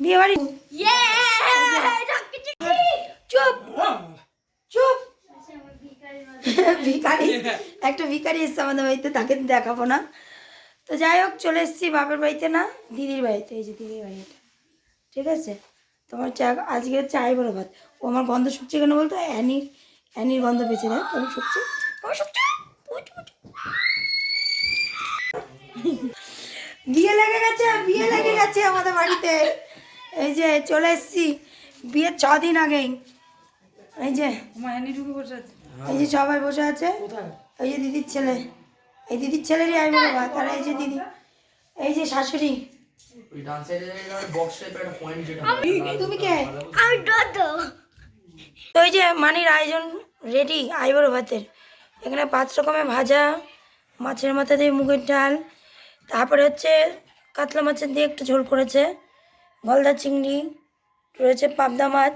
বিয়ে বাড়ি চুপ চুপ। ভিখারি, একটা ভিখারি এসছে আমাদের বাড়িতে, তাকে দেখাবো না। তো যাই হোক, চলে এসেছি বাপের বাড়িতে না, দিদির বাড়িতে। এই যে দিদির বাড়িটা, ঠিক আছে। তোমার চা আজকে চাই বলো ভাত। ও আমার গন্ধ শুকছে কেন বলতো? অ্যানির গন্ধ পেয়েছে না, তোমার শুকছে, তোমার শুকছে। বিয়ে লেগে গেছে, বিয়ে লেগে গেছে আমাদের বাড়িতে। এই যে চলে এসেছি বিয়ের 6 দিন আগেই। এই যে এই যে সবাই বসে আছে, এই যে দিদির ছেলে, এই দিদির ছেলেরই আই বলো ভাত। আর এই যে দিদি, এই যে শাশুড়ি। তুমি কে? তো এই যে মানির আয়োজন রেডি আইবুড়ো ভাতের। এখানে 5 রকমের ভাজা, মাছের মাথা দিয়ে মুগের ডাল, তারপরে হচ্ছে কাতলা মাছের দিয়ে একটু ঝোল করেছে, গলদা চিংড়ি রয়েছে, পাবদা মাছ,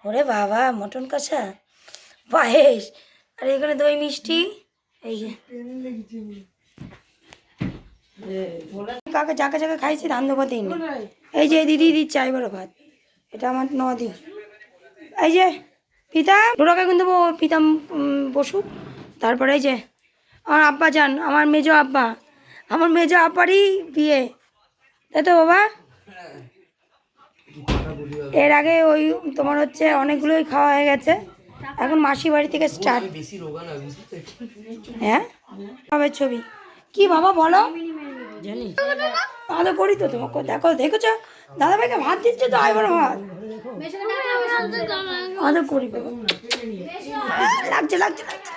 ওরে বাবা মটন কষা, পায়েস, আর এখানে দই মিষ্টি। এই যে কাকে যাকে যাকে খাইছি ধান দেবতেই না। এই যে দিদি দিচ্ছে আইবুড়ো ভাত, এটা আমার নদি। এই যে পিতাম ডোরাকে কিন্তু পিতাম বসু। তারপরে এই যে আমার আব্বা যান, আমার মেজো আব্বা, আমার মেজো আব্বারই বিয়ে, তাই তো বাবা? এর আগে ওই তোমার হচ্ছে অনেকগুলোই খাওয়া হয়ে গেছে, এখন মাসি বাড়ি থেকে স্টার্ট। হ্যাঁ বাবার ছবি কি বাবা বলো? জানি ভালো করি তো তোমাকে, দেখো দেখেছো দাদাভাইকে ভাত দিচ্ছে তো আইবুড়ো ভাত ভালো করি বাবা। লাগছে লাগছে লাগছে।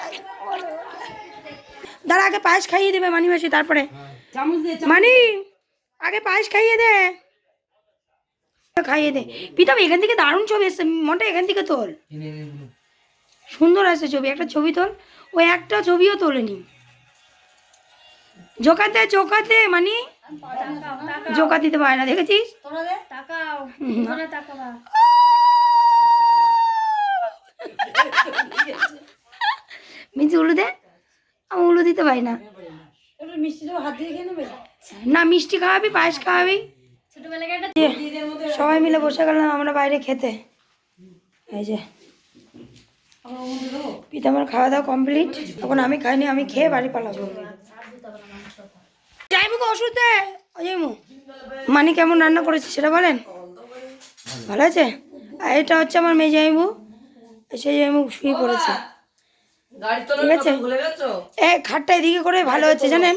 দাঁড়া আগে পায়েস খাইয়ে দেবে মানি মাসি, তারপরে মানি আগে পায়েস খাইয়ে দে, খাইয়ে দে। পিতাম এখান থেকে দারুণ ছবি এসছে, মনটা এখান থেকে তোল, সুন্দর আছে ছবি। একটা ছবি তোল। ও একটা ছবিও তোলেনি। জোকাতে জোকাতে মানি জোকা দিতে পারে না, দেখেছিস? মিষ্টি উলু দে, আমি উলু দিতে পারি না। না মিষ্টি খাওয়াবি, পায়েস খাওয়াবি। সবাই মিলে বসে গেলাম আমরা বাইরে খেতে। এই যে পিতামার খাওয়া দাওয়া কমপ্লিট, এখন আমি খাইনি, আমি খেয়ে বাড়ি পালাবো। যাইমুকে ওষুধ দে যাইমু। মানি কেমন রান্না করেছে সেটা বলেন? ভালো আছে। আর এটা হচ্ছে আমার মেয়ে যাইমু, সেই যাইমু শুয়ে পড়েছে, ঠিক আছে। খাটটা এদিকে করে ভালো হচ্ছে জানেন।